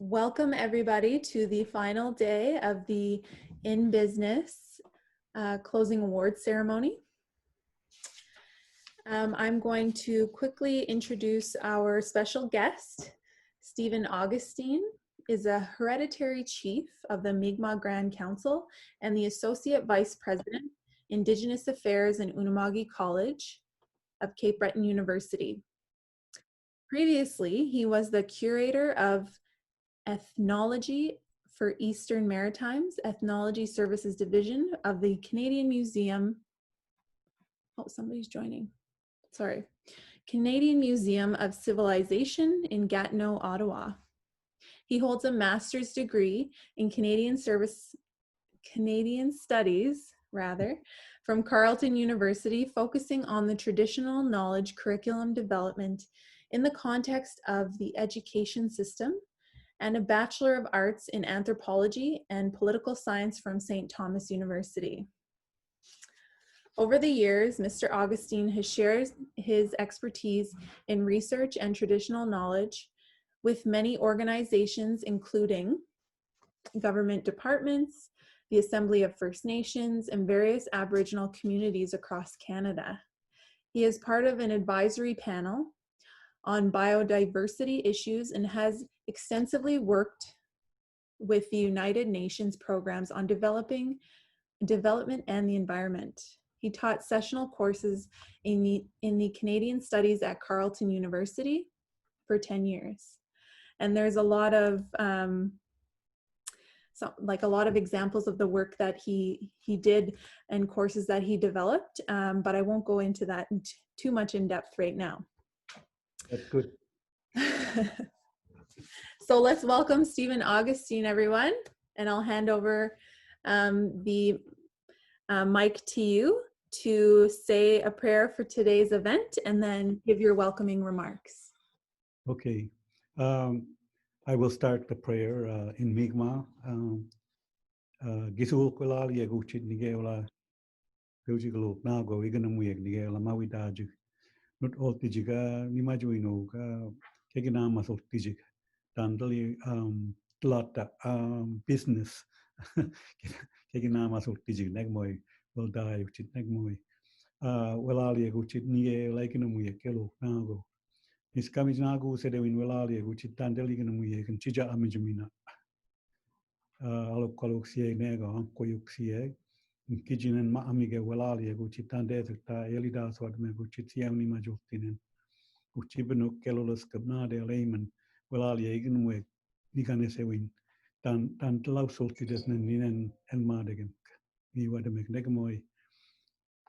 Welcome everybody to the final day of the In.Business Closing Awards ceremony. I'm going to quickly introduce our special guest. Stephen Augustine is a hereditary chief of the Mi'kmaq Grand Council and the Associate Vice President, Indigenous Affairs in Unama'ki College of Cape Breton University. Previously, he was the curator of Ethnology for Eastern Maritimes, Ethnology Services Division of the Canadian Museum. Oh, somebody's joining. Sorry. Canadian Museum of Civilization in Gatineau, Ottawa. He holds a master's degree in Canadian Studies, from Carleton University, focusing on the traditional knowledge curriculum development in the context of the education system, and a Bachelor of Arts in Anthropology and Political Science from St. Thomas University. Over the years, Mr. Augustine has shared his expertise in research and traditional knowledge with many organizations, including government departments, the Assembly of First Nations, and various Aboriginal communities across Canada. He is part of an advisory panel on biodiversity issues and has extensively worked with the United Nations programs on development and the environment. He taught sessional courses in the Canadian Studies at Carleton University for 10 years. And there's a lot of examples of the work that he did and courses that he developed, but I won't go into that too much in depth right now. That's good. So let's welcome Stephen Augustine, everyone, and I'll hand over the mic to you to say a prayer for today's event and then give your welcoming remarks. Okay. I will start the prayer in Mi'kmaq. Gisul kwala yaguchit nigeola gojigalo nago iganamuyak nigeola mawidaju. Not all tijiga nimajuino kegina masol tijig. Dandali tlata business kegina masol tijig negmoy will die uchit negmoy. Welali yaguchit nige like in a muyak kelo nago. Is Kamijnagu said in Welali, which is Tandeligan and Chija Amijamina. Alokoloxie nego, Ankoyuxie, and Kijin and Maamiga Welali, which is Tandeta, Elidas, what me, which is Yamni Majotinen, which even Kelolus Kabnade, Layman, Welali, Eganweg, Niganesewin, Tantalau Soltides and Elmadigan. We were to make Negamoy.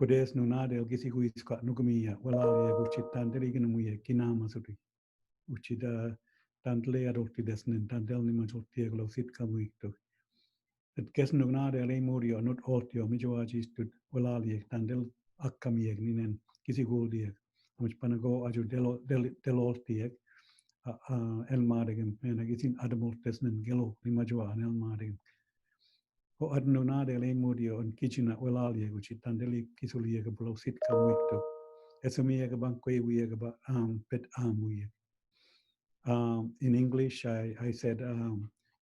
Podes nunade gisigu iska nugamia wala which it tandeligan muye kinama suri which it tandle adopti desnen tandel ni major tieglo sit kamuito it guess nunade le morio not altio mijoaji stood wala tandel akami ninen gisigu die which panago aju delolti el madigam and gisin adamol desnen gelo ni majua el madigam o adnonade le modio on kitchen welalia which it tandeli kisulia below sit kamwikto esumia bankwe we ba pet we in English I said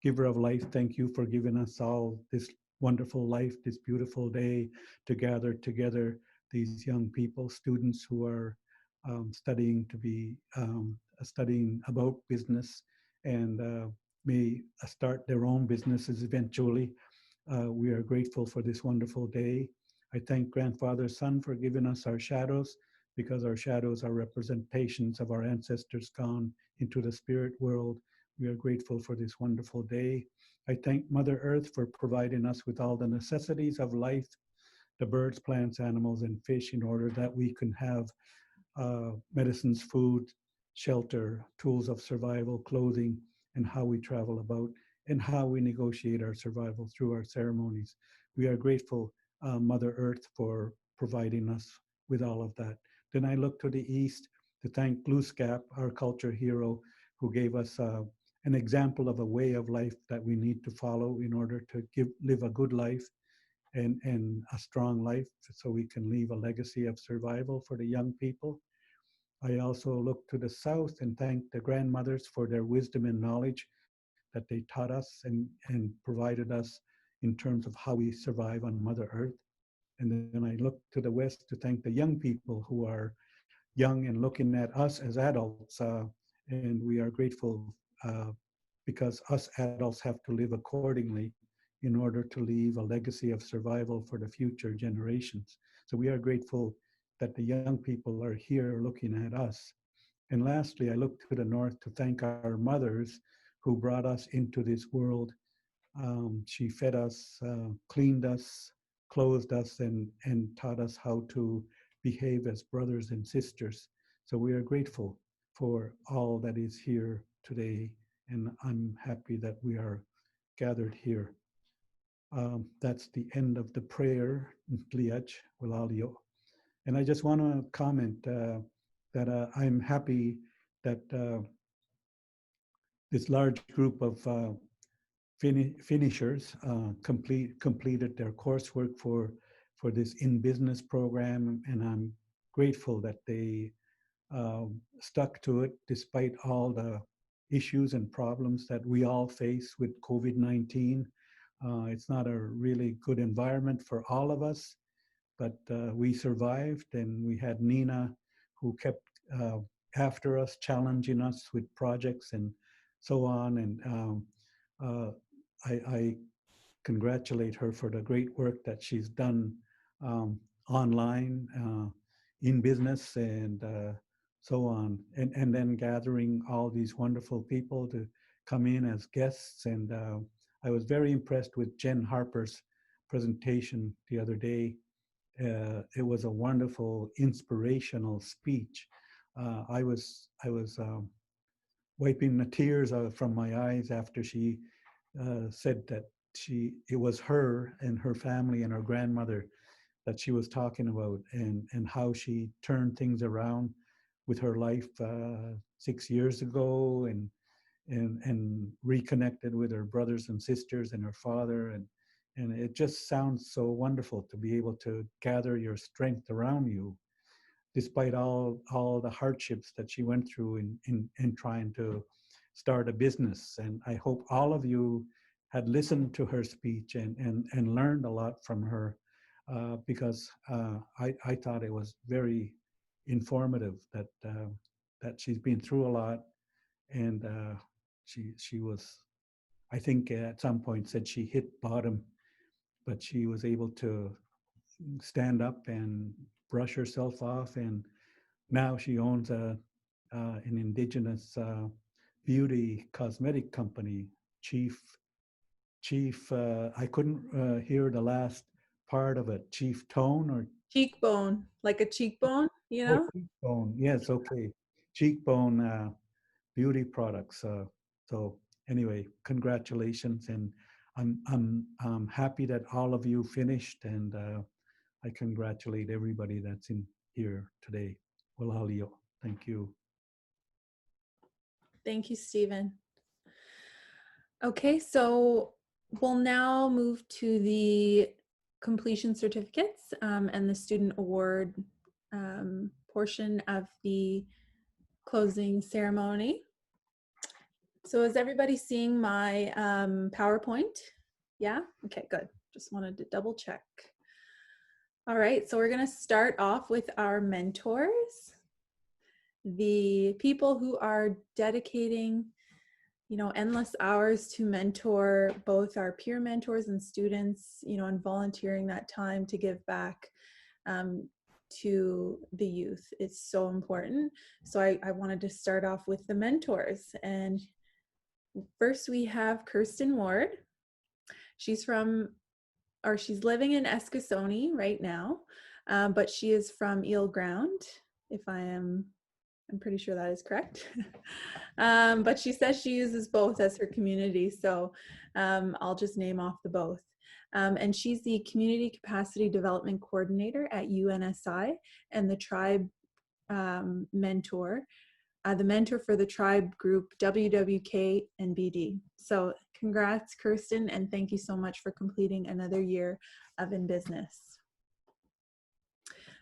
giver of life, thank you for giving us all this wonderful life, this beautiful day to gather together these young people, students who are studying to be studying about business and may start their own businesses eventually. We are grateful for this wonderful day. I thank Grandfather Sun for giving us our shadows, because our shadows are representations of our ancestors gone into the spirit world. We are grateful for this wonderful day. I thank Mother Earth for providing us with all the necessities of life, the birds, plants, animals, and fish, in order that we can have medicines, food, shelter, tools of survival, clothing, and how we travel about, and how we negotiate our survival through our ceremonies. We are grateful, Mother Earth, for providing us with all of that. Then I look to the east to thank Glooskap, our culture hero, who gave us an example of a way of life that we need to follow in order to live a good life and a strong life, so we can leave a legacy of survival for the young people. I also look to the south and thank the grandmothers for their wisdom and knowledge that they taught us and provided us in terms of how we survive on Mother Earth. And then I look to the West to thank the young people who are young and looking at us as adults. And we are grateful because us adults have to live accordingly in order to leave a legacy of survival for the future generations. So we are grateful that the young people are here looking at us. And lastly, I look to the North to thank our mothers who brought us into this world. She fed us, cleaned us, clothed us, and taught us how to behave as brothers and sisters. So we are grateful for all that is here today, and I'm happy that we are gathered here. That's the end of the prayer, Tliach Walalio. And I just want to comment that I'm happy that this large group of finishers completed their coursework for this In.Business program, and I'm grateful that they stuck to it despite all the issues and problems that we all face with COVID-19. It's not a really good environment for all of us, but we survived, and we had Nina who kept after us, challenging us with projects and so on. And I congratulate her for the great work that she's done online, in business, and so on. And then gathering all these wonderful people to come in as guests. And I was very impressed with Jen Harper's presentation the other day. It was a wonderful, inspirational speech. I was wiping the tears from my eyes after she said that it was her and her family and her grandmother that she was talking about, and how she turned things around with her life 6 years ago, and reconnected with her brothers and sisters and her father, and it just sounds so wonderful to be able to gather your strength around you despite all the hardships that she went through in trying to start a business. And I hope all of you had listened to her speech and learned a lot from her, because I thought it was very informative that she's been through a lot, and she was, I think at some point said she hit bottom, but she was able to stand up and brush herself off, and now she owns an indigenous beauty cosmetic company. Chief, I couldn't hear the last part of it. Chief Tone or Cheekbone, like a cheekbone, you oh, know? Cheekbone. Yes, okay. Cheekbone beauty products. So anyway, congratulations, and I'm happy that all of you finished, and I congratulate everybody that's in here today. Walalio. Thank you. Thank you, Stephen. Okay, so we'll now move to the completion certificates and the student award portion of the closing ceremony. So is everybody seeing my PowerPoint? Yeah? Okay, good. Just wanted to double check. All right, so we're gonna start off with our mentors, the people who are dedicating endless hours to mentor both our peer mentors and students, and volunteering that time to give back to the youth. It's so important. So I wanted to start off with the mentors. And first we have Kirsten Ward. She's living in Eskasoni right now, but she is from Eel Ground, I'm pretty sure that is correct. But she says she uses both as her community, so I'll just name off the both. And she's the Community Capacity Development Coordinator at UNSI and the Tribe mentor, the mentor for the Tribe group WWK and BD. So congrats, Kirsten, and thank you so much for completing another year of In.Business.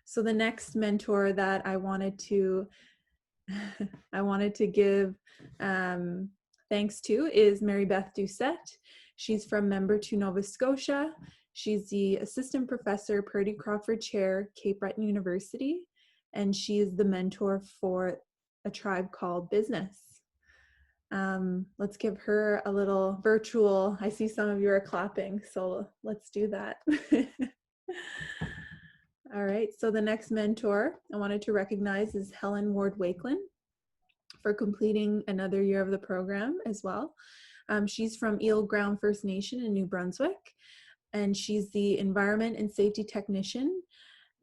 So the next mentor that I wanted to give thanks to is Mary Beth Doucette. She's from Member 2 Nova Scotia. She's the Assistant Professor, Purdy Crawford Chair, Cape Breton University, and she is the mentor for a tribe called Business. Let's give her a little virtual. I see some of you are clapping, so let's do that. All right, so the next mentor I wanted to recognize is Helen Ward Wakelin for completing another year of the program as well. She's from Eel Ground First Nation in New Brunswick, and she's the Environment and Safety Technician,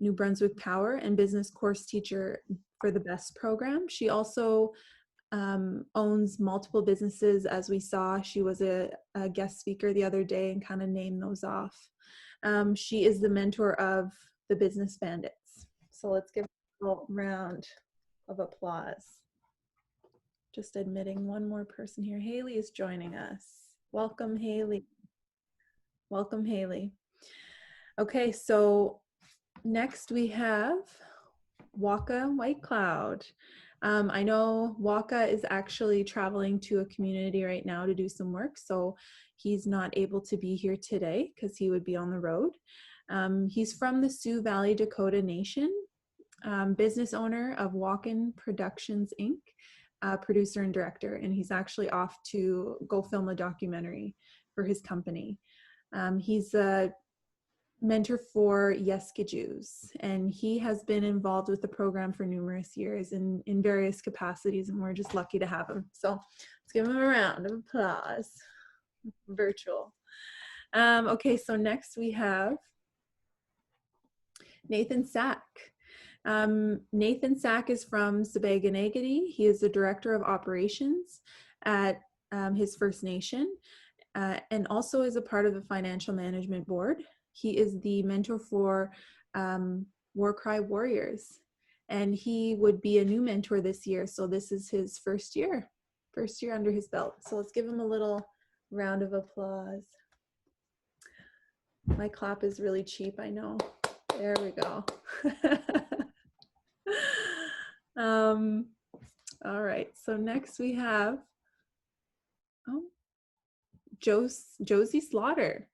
New Brunswick Power, and Business Course Teacher for the BEST program. She also owns multiple businesses, as we saw. She was a guest speaker the other day and kind of named those off. She is the mentor of the Business Bandits. So let's give a little round of applause. Just admitting one more person here. Haley is joining us. Welcome, Haley. Welcome, Haley. Okay, so next we have Waka White Cloud. I know Waka is actually traveling to a community right now to do some work, so he's not able to be here today because he would be on the road. He's from the Sioux Valley Dakota Nation, business owner of Walk-In Productions, Inc., producer and director, and he's actually off to go film a documentary for his company. He's a mentor for Yeskijus, and he has been involved with the program for numerous years in various capacities, and we're just lucky to have him. So let's give him a round of applause. Virtual. Okay, so next we have Nathan Sack. Nathan Sack is from Sebaganagadi. He is the Director of Operations at his First Nation, and also is a part of the Financial Management Board. He is the mentor for War Cry Warriors, and he would be a new mentor this year. So this is his first year under his belt. So let's give him a little round of applause. My clap is really cheap, I know. There we go. All right, so next we have Josie Slaughter.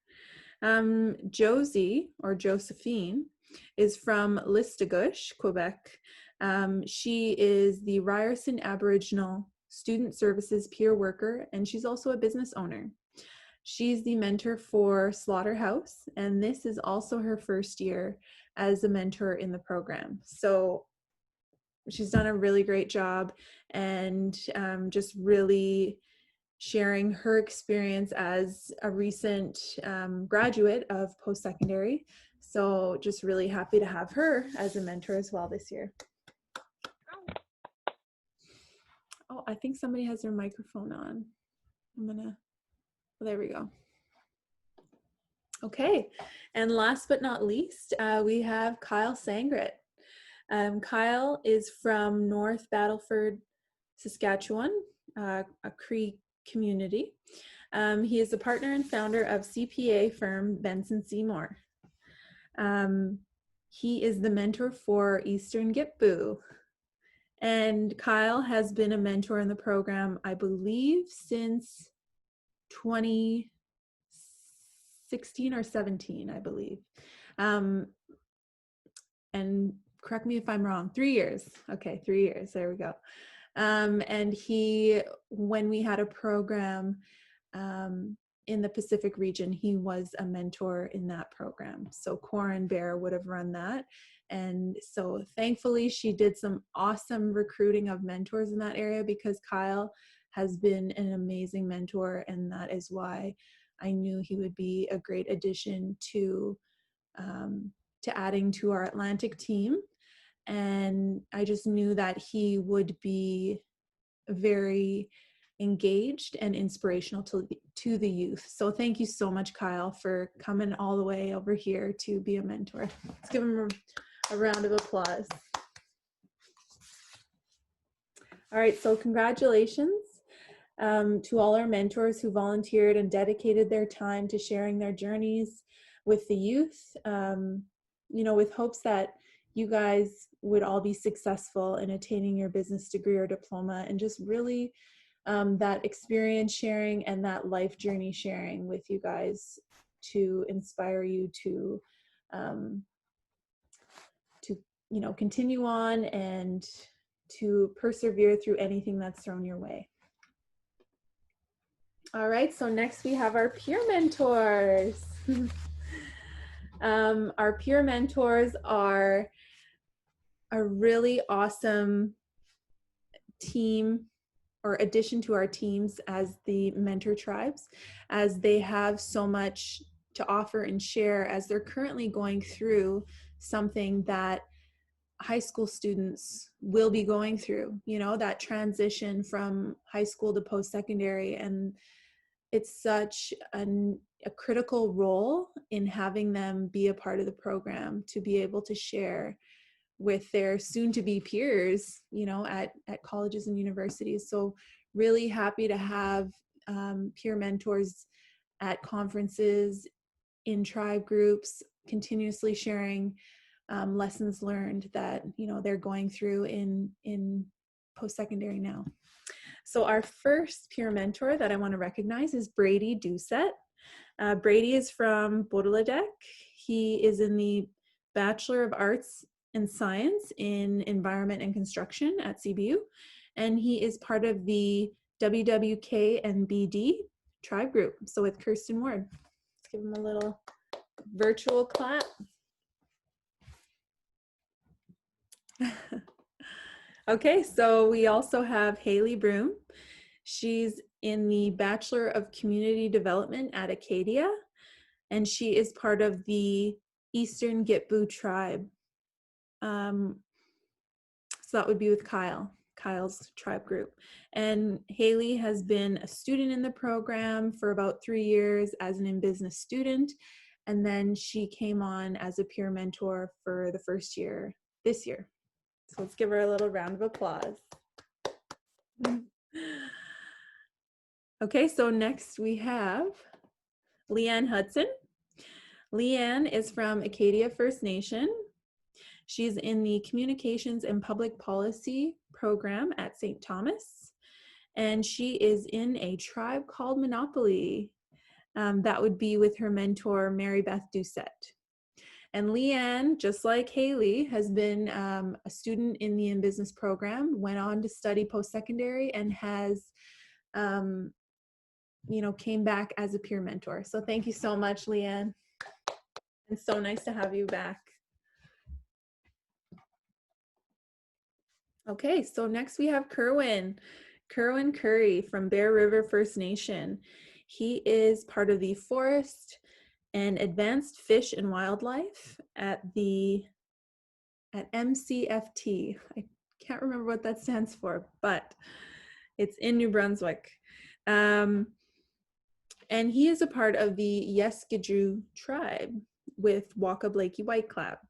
Josie, or Josephine, is from Listugush, Quebec. She is the Ryerson Aboriginal Student Services peer worker, and she's also a business owner. She's the mentor for Slaughterhouse, and this is also her first year as a mentor in the program. So she's done a really great job, and just really sharing her experience as a recent graduate of post-secondary. So just really happy to have her as a mentor as well this year. Oh, I think somebody has their microphone on. There we go. Okay, and last but not least, we have Kyle Sangret. Kyle is from North Battleford, Saskatchewan, a Cree community. He is the partner and founder of CPA firm Benson Seymour. He is the mentor for Eastern Gitbu. And Kyle has been a mentor in the program, I believe, since 2016 or 17, I believe. And correct me if I'm wrong, 3 years. Okay, 3 years, there we go. And when we had a program in the Pacific region, he was a mentor in that program. So Corin Bear would have run that. And so thankfully she did some awesome recruiting of mentors in that area, because Kyle has been an amazing mentor, and that is why I knew he would be a great addition to adding to our Atlantic team. And I just knew that he would be very engaged and inspirational to the youth. So thank you so much, Kyle, for coming all the way over here to be a mentor. Let's give him a round of applause. All right, so congratulations to all our mentors who volunteered and dedicated their time to sharing their journeys with the youth, with hopes that you guys would all be successful in attaining your business degree or diploma, and just really that experience sharing and that life journey sharing with you guys to inspire you to continue on and to persevere through anything that's thrown your way. All right, so next we have our peer mentors. Our peer mentors are a really awesome team or addition to our teams as the mentor tribes, as they have so much to offer and share as they're currently going through something that high school students will be going through, that transition from high school to post-secondary. And it's such a critical role in having them be a part of the program to be able to share with their soon-to-be peers, at colleges and universities. So really happy to have peer mentors at conferences, in tribe groups, continuously sharing lessons learned that they're going through in post-secondary now. So our first peer mentor that I want to recognize is Brady Doucette. Brady is from Bodeladek. He is in the Bachelor of Arts and Science in Environment and Construction at CBU, and he is part of the WWK and BD tribe group. So with Kirsten Ward, let's give him a little virtual clap. Okay, so we also have Haley Broom. She's in the Bachelor of Community Development at Acadia, and she is part of the Eastern Gitbu tribe. So that would be with Kyle's tribe group. And Haley has been a student in the program for about 3 years as an in-business student, and then she came on as a peer mentor for the first year this year. So let's give her a little round of applause. Okay, so next we have Leanne Hudson. Leanne is from Acadia First Nation. She's in the Communications and Public Policy program at St. Thomas, and she is in a tribe called Monopoly. That would be with her mentor, Mary Beth Doucette. And Leanne, just like Haley, has been a student in the In.Business program, went on to study post-secondary, and has came back as a peer mentor. So thank you so much, Leanne. It's so nice to have you back. Okay, so next we have Kerwin Curry from Bear River First Nation. He is part of the Forest and Advanced Fish and Wildlife at MCFT. I can't remember what that stands for, but it's in New Brunswick. And he is a part of the Yeskidru tribe with Waka Blakey Whiteclap.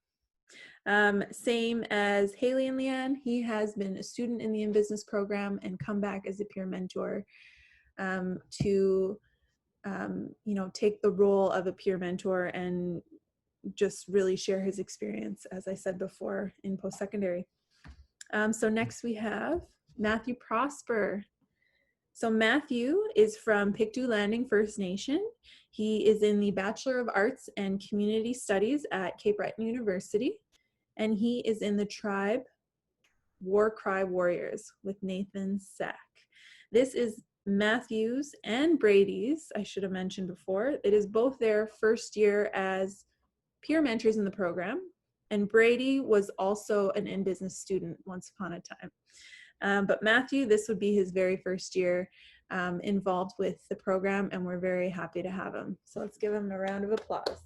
Same as Haley and Leanne, he has been a student in the In.Business program and come back as a peer mentor to take the role of a peer mentor and just really share his experience, as I said before, in post-secondary. So next we have Matthew Prosper. So Matthew is from Pictou Landing First Nation. He is in the Bachelor of Arts and Community Studies at Cape Breton University, and he is in the tribe War Cry Warriors with Nathan Sack. This is Matthew's and Brady's, I should have mentioned before. It is both their first year as peer mentors in the program, and Brady was also an In.Business student once upon a time. But Matthew, this would be his very first year involved with the program, and we're very happy to have him. So let's give him a round of applause.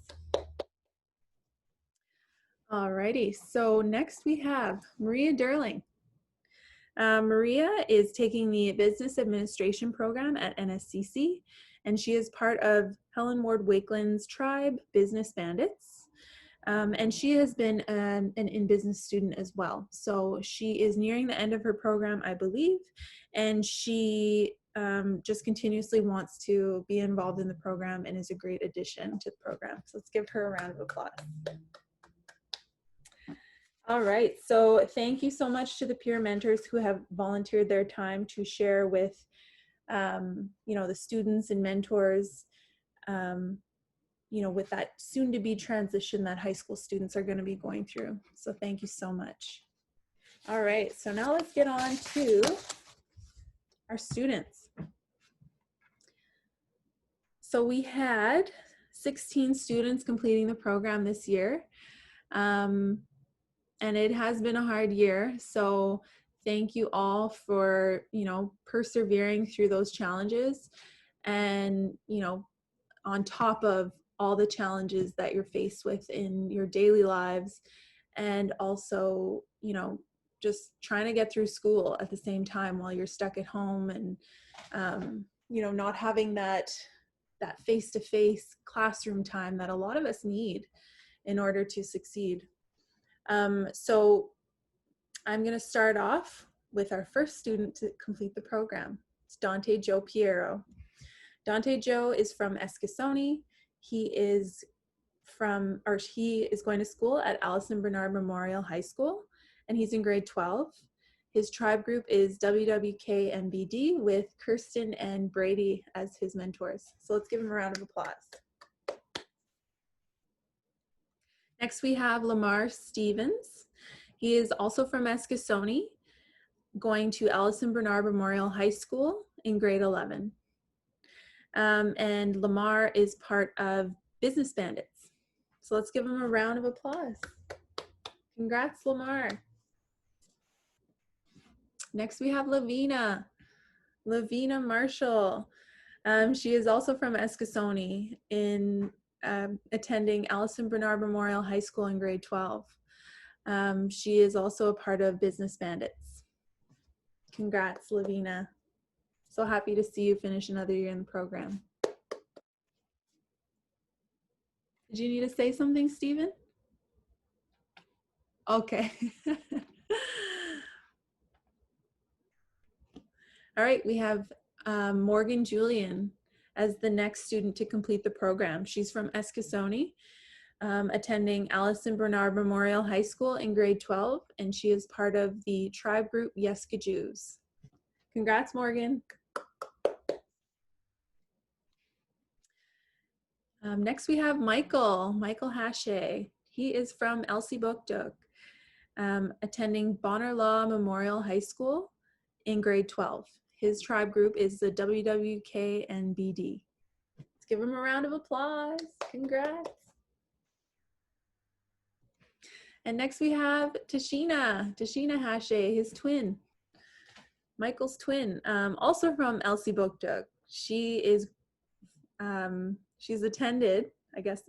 Alrighty, so next we have Maria Derling. Maria is taking the Business Administration program at NSCC, and she is part of Helen Ward Wakeland's tribe, Business Bandits. And she has been an In.Business student as well. So she is nearing the end of her program, I believe, and she just continuously wants to be involved in the program and is a great addition to the program. So let's give her a round of applause. All right, so thank you so much to the peer mentors who have volunteered their time to share with you know, the students and mentors, you know, with that soon to be transition that high school students are going to be going through. So thank you so much. All right, so now let's get on to our students. So we had 16 students completing the program this year. And it has been a hard year. So thank you all for, you know, persevering through those challenges and, you know, on top of all the challenges that you're faced with in your daily lives, and also, you know, just trying to get through school at the same time while you're stuck at home, and you know, not having that face-to-face classroom time that a lot of us need in order to succeed. So I'm going to start off with our first student to complete the program. It's Dante Joe Piero. Dante Joe is from Eskasoni. He is going to school at Allison Bernard Memorial High School, and he's in grade 12. His tribe group is WWK with Kirsten and Brady as his mentors. So let's give him a round of applause. Next we have Lamar Stevens. He is also from Eskasoni, going to Allison Bernard Memorial High School in grade 11. And Lamar is part of Business Bandits. So let's give him a round of applause. Congrats, Lamar. Next we have Lavina Marshall. She is also from Eskasoni, in attending Allison Bernard Memorial High School in grade 12. She is also a part of Business Bandits. Congrats, Lavina. So happy to see you finish another year in the program. Did you need to say something, Stephen? Okay. All right, we have Morgan Julian as the next student to complete the program. She's from Eskasoni, attending Allison Bernard Memorial High School in grade 12, and she is part of the tribe group Yeska Jews. Congrats, Morgan. Next we have Michael Hashe. He is from Elsie Bukduk, attending Bonner Law Memorial High School in grade 12. His tribe group is the WWKNBD. Let's give him a round of applause. Congrats. And next we have Tashina Hashe, his twin, Michael's twin, also from Elsie Bukduk. She is, she's attended, I guess,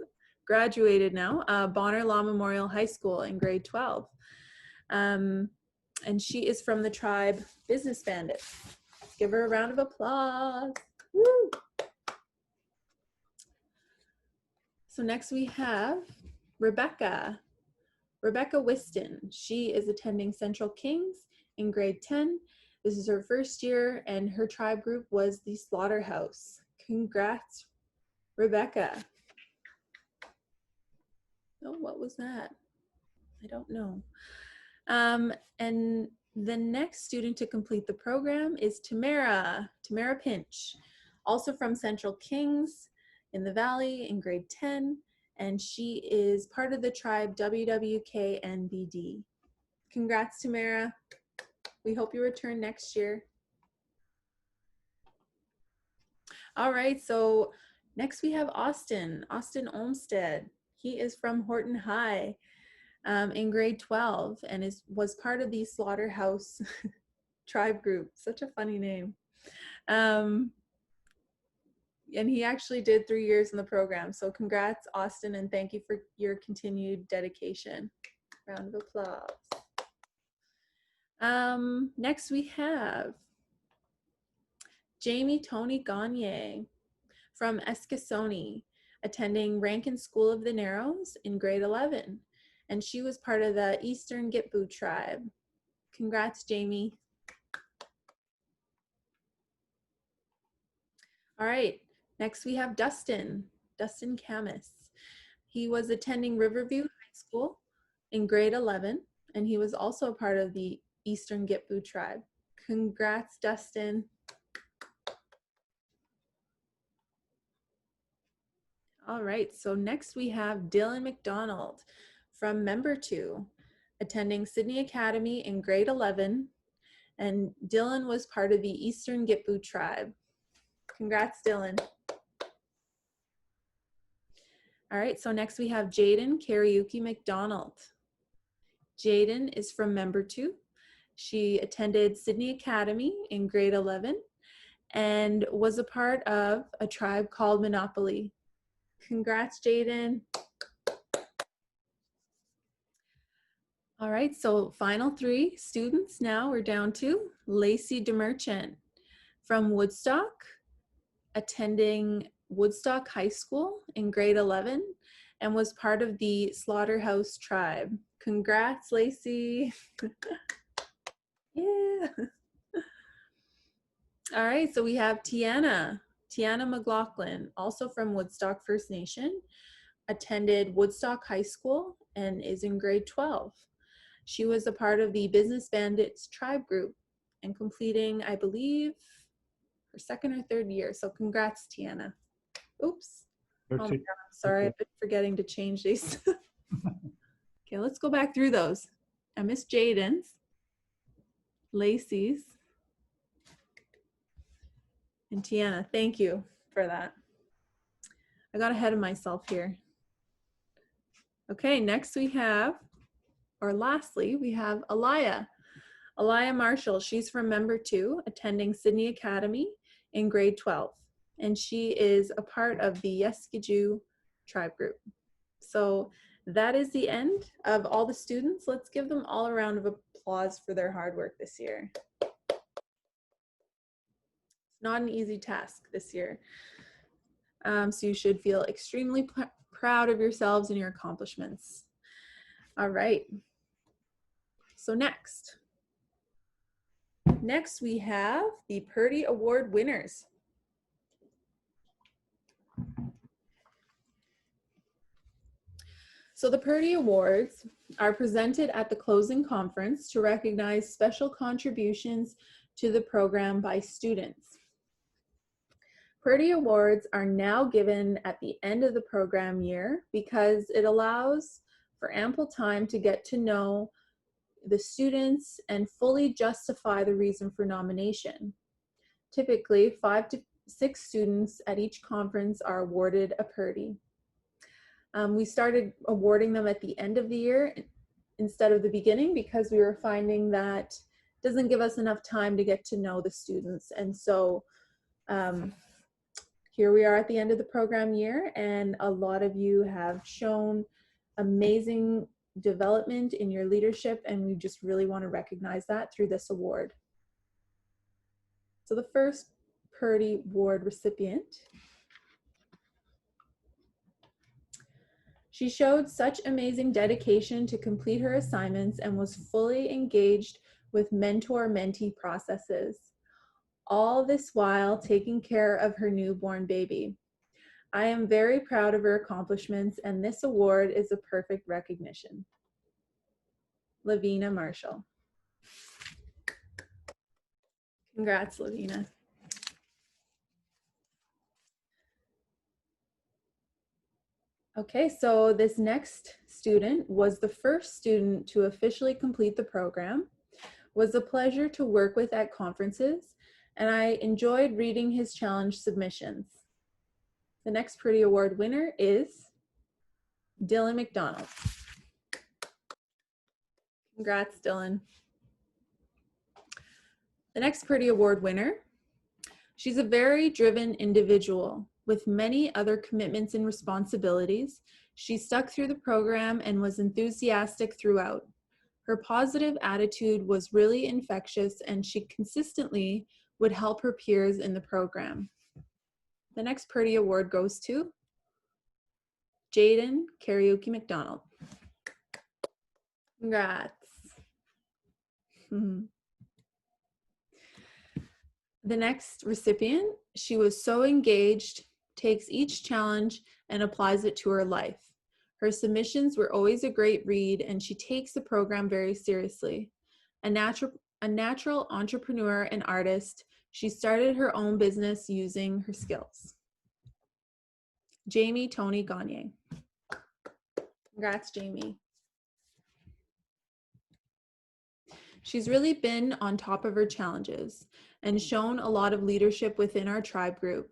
graduated now, Bonner Law Memorial High School in grade 12. And she is from the tribe Business Bandits. Give her a round of applause. Woo! So next we have Rebecca Whiston. She is attending Central Kings in grade 10. This is her first year, and her tribe group was the Slaughterhouse. Congrats, Rebecca. Oh, what was that? I don't know. And the next student to complete the program is Tamara Pinch, also from Central Kings in the Valley in grade 10, and she is part of the tribe WWKNBD. Congrats, Tamara. We hope you return next year. All right, so next we have Austin Olmsted. He is from Horton High in grade 12, and was part of the Slaughterhouse tribe group. Such a funny name. And he actually did 3 years in the program. So congrats, Austin, and thank you for your continued dedication. Round of applause. Next we have Jamie Tony Gagne from Eskasoni, attending Rankin School of the Narrows in grade 11. And she was part of the Eastern Gitbu tribe. Congrats, Jamie. All right, next we have Dustin Camus. He was attending Riverview High School in grade 11, and he was also part of the Eastern Gitbu tribe. Congrats, Dustin. All right, so next we have Dylan McDonald from Member 2, attending Sydney Academy in grade 11, and Dylan was part of the Eastern Gitbu tribe. Congrats, Dylan. All right, so next we have Jaden Karaoke McDonald. Jaden is from Member 2. She attended Sydney Academy in grade 11 and was a part of a tribe called Monopoly. Congrats, Jaden. All right, so final 3 students now we're down to Lacey DeMerchant from Woodstock, attending Woodstock High School in grade 11 and was part of the Slaughterhouse tribe. Congrats, Lacey. Yeah. All right, so we have Tiana McLaughlin, also from Woodstock First Nation, attended Woodstock High School and is in grade 12. She was a part of the Business Bandits tribe group and completing, I believe, her 2nd or 3rd year. So congrats, Tiana. Oops. Oh my God, I'm sorry. I've been forgetting to change these. Okay, let's go back through those. I missed Jaden's, Lacey's, and Tiana. Thank you for that. I got ahead of myself here. Okay, next we have, or lastly, we have Aliyah Marshall. She's from Member 2, attending Sydney Academy in grade 12. And she is a part of the Yeskiju tribe group. So that is the end of all the students. Let's give them all a round of applause for their hard work this year. It's not an easy task this year. So you should feel extremely proud of yourselves and your accomplishments. All right. So next we have the Purdy Award winners. So the Purdy Awards are presented at the closing conference to recognize special contributions to the program by students. Purdy Awards are now given at the end of the program year because it allows for ample time to get to know the students and fully justify the reason for nomination. Typically, 5 to 6 students at each conference are awarded a Purdy. We started awarding them at the end of the year instead of the beginning because we were finding that it doesn't give us enough time to get to know the students. And so here we are at the end of the program year, and a lot of you have shown amazing development in your leadership, and we just really want to recognize that through this award. So the first Purdy Award recipient, she showed such amazing dedication to complete her assignments and was fully engaged with mentor-mentee processes, all this while taking care of her newborn baby. I am very proud of her accomplishments, and this award is a perfect recognition. Lavina Marshall. Congrats, Lavina. Okay, so this next student was the first student to officially complete the program, was a pleasure to work with at conferences, and I enjoyed reading his challenge submissions. The next Purdy Award winner is Dylan McDonald. Congrats, Dylan. The next Purdy Award winner, she's a very driven individual with many other commitments and responsibilities. She stuck through the program and was enthusiastic throughout. Her positive attitude was really infectious, and she consistently would help her peers in the program. The next Purdy Award goes to Jaden Karaoke McDonald. Congrats. The next recipient, she was so engaged, takes each challenge and applies it to her life. Her submissions were always a great read, and she takes the program very seriously. A natural entrepreneur and artist, she started her own business using her skills. Jamie Tony Gagne. Congrats, Jamie. She's really been on top of her challenges and shown a lot of leadership within our tribe group.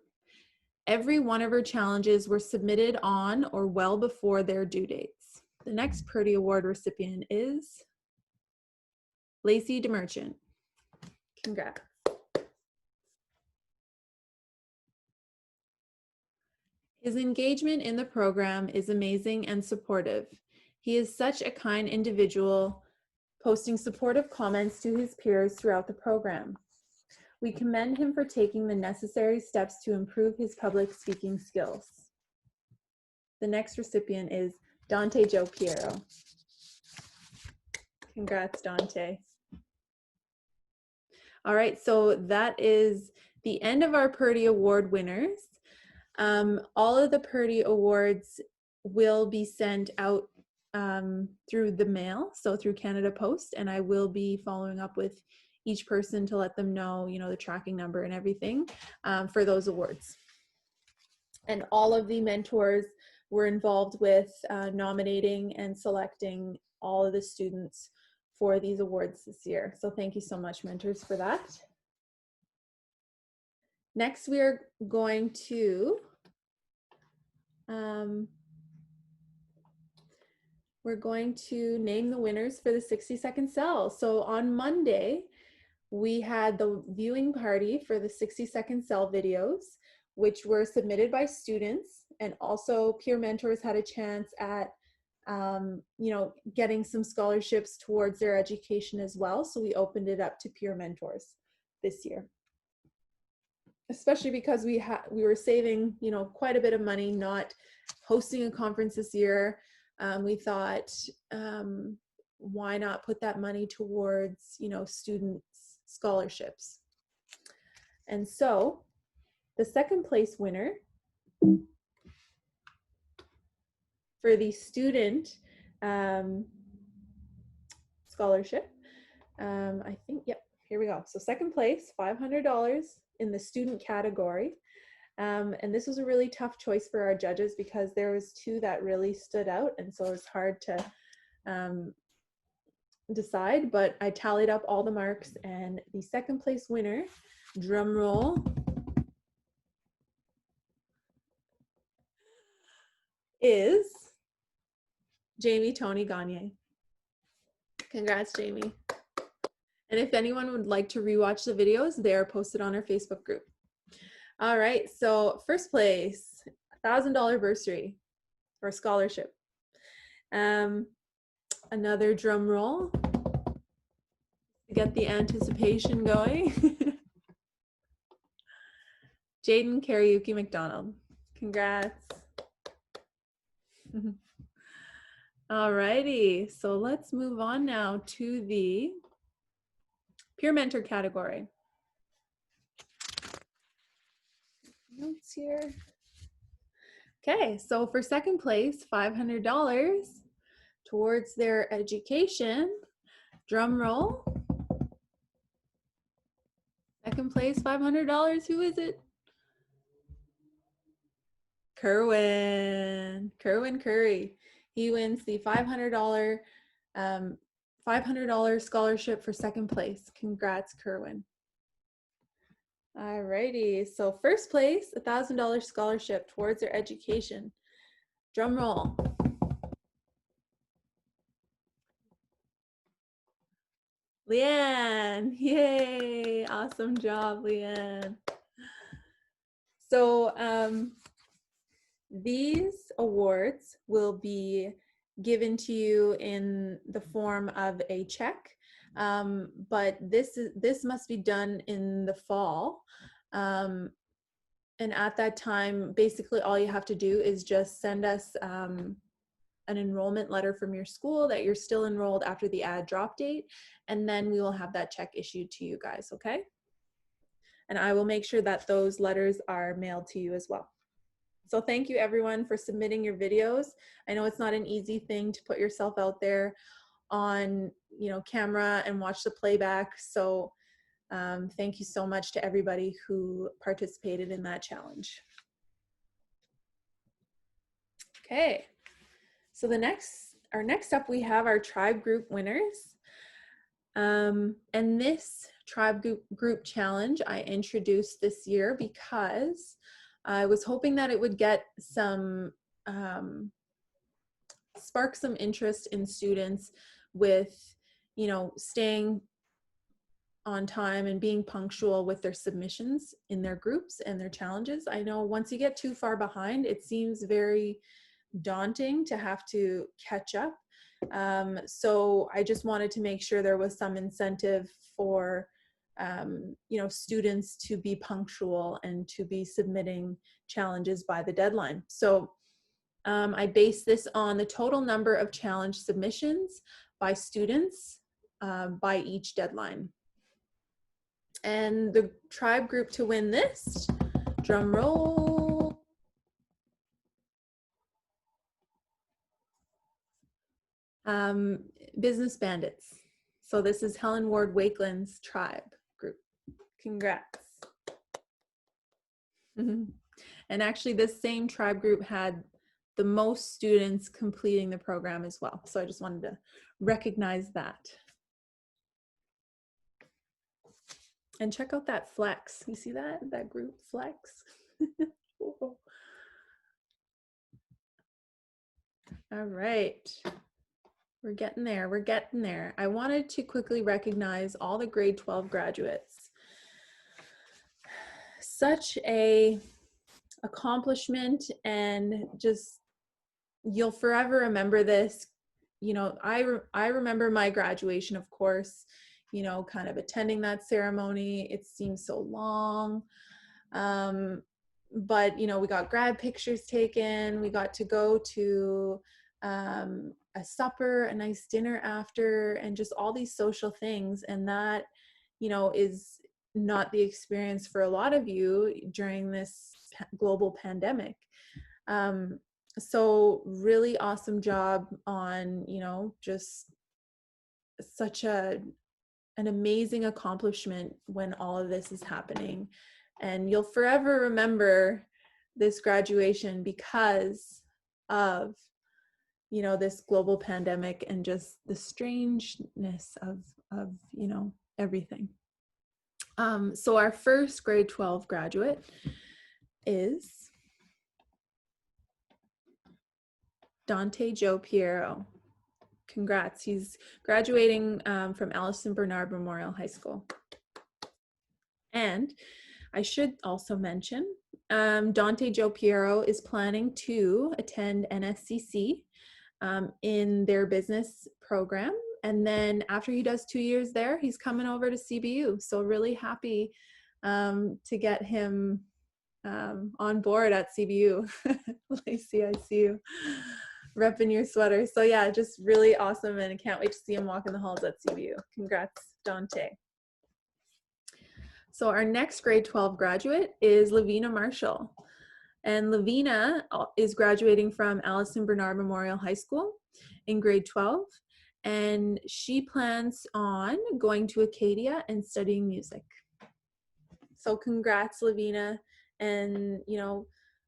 Every one of her challenges were submitted on or well before their due dates. The next Purdy Award recipient is Lacey DeMerchant. Congrats. His engagement in the program is amazing and supportive. He is such a kind individual, posting supportive comments to his peers throughout the program. We commend him for taking the necessary steps to improve his public speaking skills. The next recipient is Dante Joe Piero. Congrats, Dante. All right, so that is the end of our Purdy Award winners. All of the Purdy Awards will be sent out through the mail, so through Canada Post, and I will be following up with each person to let them know, the tracking number and everything for those awards. And all of the mentors were involved with nominating and selecting all of the students for these awards this year. So thank you so much, mentors, for that. Next, we are going to name the winners for the 60-second cell. So on Monday, we had the viewing party for the 60-second cell videos, which were submitted by students, and also peer mentors had a chance at getting some scholarships towards their education as well. So we opened it up to peer mentors this year, especially because we were saving quite a bit of money not hosting a conference this year. We thought, why not put that money towards students' scholarships? And so the second place winner for the student scholarship, I think, yep, here we go. So second place, $500 in the student category. And this was a really tough choice for our judges because there was two that really stood out, and so it was hard to decide, but I tallied up all the marks, and the second place winner, drum roll, is Jamie Tony Gagne. Congrats, Jamie. And if anyone would like to rewatch the videos, they are posted on our Facebook group. All right, so first place, $1,000 bursary or scholarship. Another drum roll to get the anticipation going. Jaden Karaoke McDonald. Congrats. All righty, so let's move on now to the peer mentor category. Notes here. Okay, so for second place, $500 towards their education. Drum roll. Second place, $500. Who is it? Kerwin Curry. He wins the $500 scholarship for second place. Congrats, Kerwin. All righty, so first place, $1,000 scholarship towards their education. Drum roll. Leanne, yay, awesome job, Leanne. So these awards will be given to you in the form of a check, but this must be done in the fall. And at that time, basically all you have to do is just send us an enrollment letter from your school that you're still enrolled after the ad drop date, and then we will have that check issued to you guys, okay? And I will make sure that those letters are mailed to you as well. So thank you everyone for submitting your videos. I know it's not an easy thing to put yourself out there on camera and watch the playback. So thank you so much to everybody who participated in that challenge. Okay, so our next up, we have our tribe group winners. And this tribe group challenge I introduced this year because I was hoping that it would get some, spark some interest in students with, staying on time and being punctual with their submissions in their groups and their challenges. I know once you get too far behind, it seems very daunting to have to catch up. So I just wanted to make sure there was some incentive for students to be punctual and to be submitting challenges by the deadline. So I base this on the total number of challenge submissions by students by each deadline. And the tribe group to win this, drum roll, Business Bandits. So this is Helen Ward Wakeland's tribe group. Congrats. And actually this same tribe group had the most students completing the program as well. So I just wanted to recognize that. And check out that flex. You see that? That group flex. All right. We're getting there. We're getting there. I wanted to quickly recognize all the grade 12 graduates. Such a accomplishment, and just you'll forever remember this. I remember my graduation, of course, kind of attending that ceremony. It seems so long. But we got grad pictures taken. We got to go to a supper, a nice dinner after, and just all these social things. And that, is not the experience for a lot of you during this global pandemic. So really awesome job on, just such an amazing accomplishment when all of this is happening. And you'll forever remember this graduation because of, this global pandemic and just the strangeness of everything. So our first grade 12 graduate is Dante Joe Piero. Congrats. He's graduating from Allison Bernard Memorial High School. And I should also mention, Dante Joe Piero is planning to attend NSCC in their business program. And then after he does 2 years there, he's coming over to CBU. So really happy to get him on board at CBU. Lacey, I see you repping your sweater. So yeah, just really awesome, and I can't wait to see him walk in the halls at CBU. Congrats, Dante. So our next grade 12 graduate is Lavina Marshall. And Lavina is graduating from Allison Bernard Memorial High School in grade 12. And she plans on going to Acadia and studying music. So congrats, Lavina. And,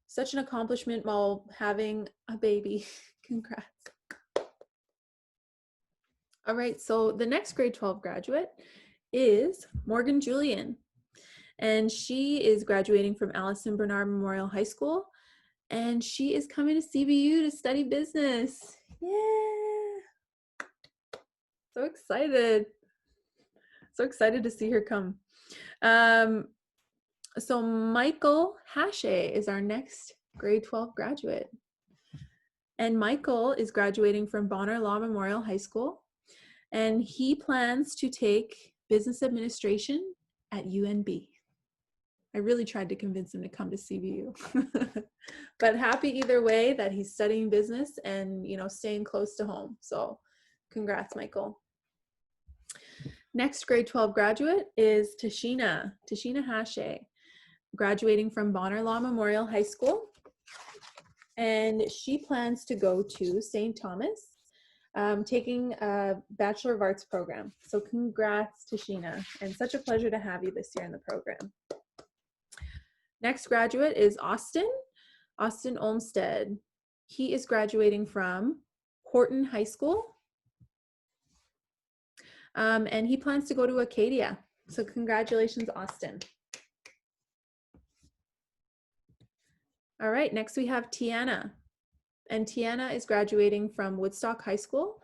such an accomplishment while having a baby. Congrats. All right, so the next grade 12 graduate is Morgan Julian. And she is graduating from Allison Bernard Memorial High School. And she is coming to CBU to study business. Yeah. So excited. So excited to see her come. So Michael Hashe is our next grade 12 graduate. And Michael is graduating from Bonner Law Memorial High School. And he plans to take business administration at UNB. I really tried to convince him to come to CBU. But happy either way that he's studying business and, staying close to home. So congrats, Michael. Next grade 12 graduate is Tashina Hashe, graduating from Bonner Law Memorial High School. And she plans to go to St. Thomas, taking a Bachelor of Arts program. So congrats, Tashina, and such a pleasure to have you this year in the program. Next graduate is Austin Olmstead. He is graduating from Horton High School, and he plans to go to Acadia. So congratulations, Austin. All right, next we have Tiana. And Tiana is graduating from Woodstock High School,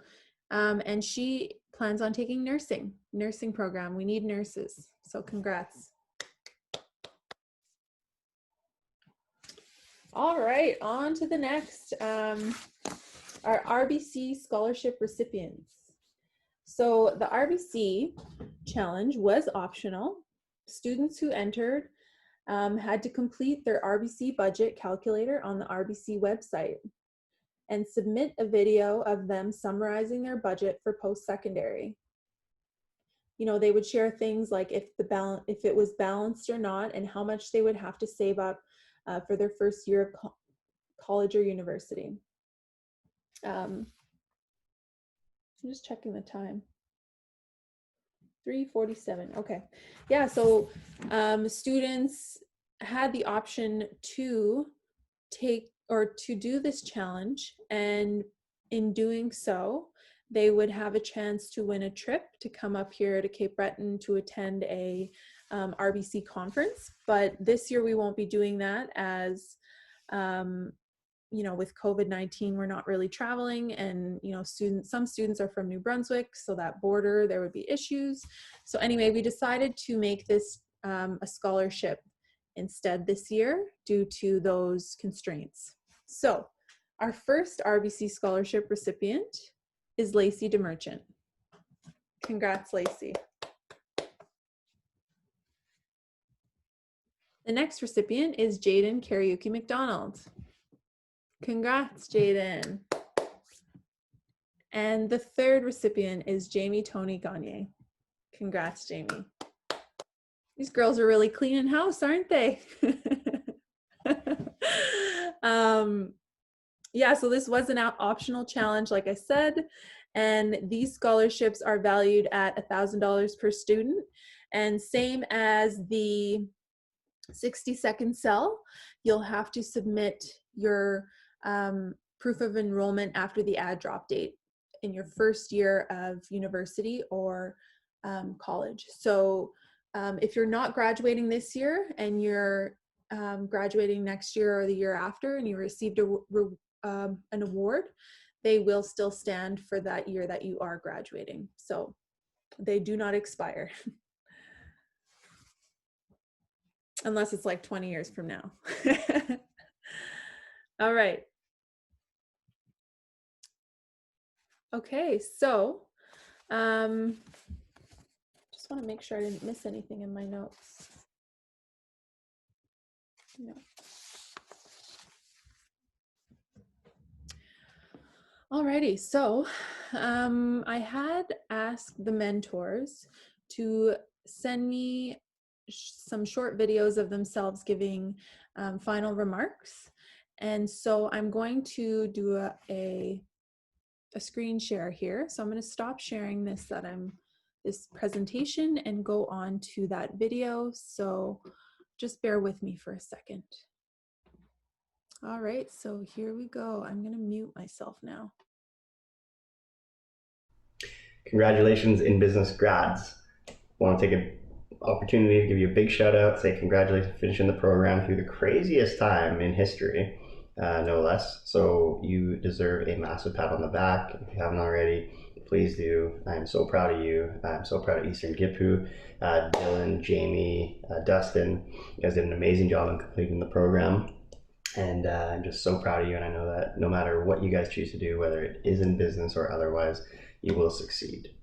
and she plans on taking nursing program. We need nurses, so congrats. All right, on to the next, our RBC scholarship recipients. So the RBC challenge was optional. Students who entered had to complete their RBC budget calculator on the RBC website and submit a video of them summarizing their budget for post-secondary. You know, they would share things like if it was balanced or not, and how much they would have to save up for their first year of college or university. I'm just checking the time. 3:47. Okay. Yeah, so students had the option to take or to do this challenge, and in doing so, they would have a chance to win a trip to come up here to Cape Breton to attend a RBC conference. But this year we won't be doing that as you know, with COVID-19, we're not really traveling, and you know, some students are from New Brunswick, so that border, there would be issues. So anyway, we decided to make this a scholarship instead this year due to those constraints. So our first RBC scholarship recipient is Lacey DeMerchant. Congrats, Lacey. The next recipient is Jaden Karaoke McDonald. Congrats, Jaden. And the third recipient is Jamie Tony Gagne. Congrats, Jamie. These girls are really cleaning house, aren't they? Yeah, so this was an optional challenge, like I said, and these scholarships are valued at $1,000 per student, and same as the 60-second cell, you'll have to submit your proof of enrollment after the add drop date in your first year of university or college. So if you're not graduating this year and you're graduating next year or the year after, and you received an award, they will still stand for that year that you are graduating. So they do not expire. Unless it's like 20 years from now. All right. Okay, so just want to make sure I didn't miss anything in my notes. No. Alrighty, so I had asked the mentors to send me some short videos of themselves giving final remarks. And so I'm going to do a screen share here. So I'm going to stop sharing this presentation and go on to that video. So just bear with me for a second. All right, so here we go. I'm going to mute myself now. Congratulations, In.Business grads. I want to take an opportunity to give you a big shout out, say congratulations for finishing the program through the craziest time in history, no less. So you deserve a massive pat on the back. If you haven't already, please do. I'm so proud of you. I'm so proud of Eastern Gippu, Dylan, Jamie, Dustin. You guys did an amazing job in completing the program. And I'm just so proud of you. And I know that no matter what you guys choose to do, whether it is in business or otherwise, you will succeed.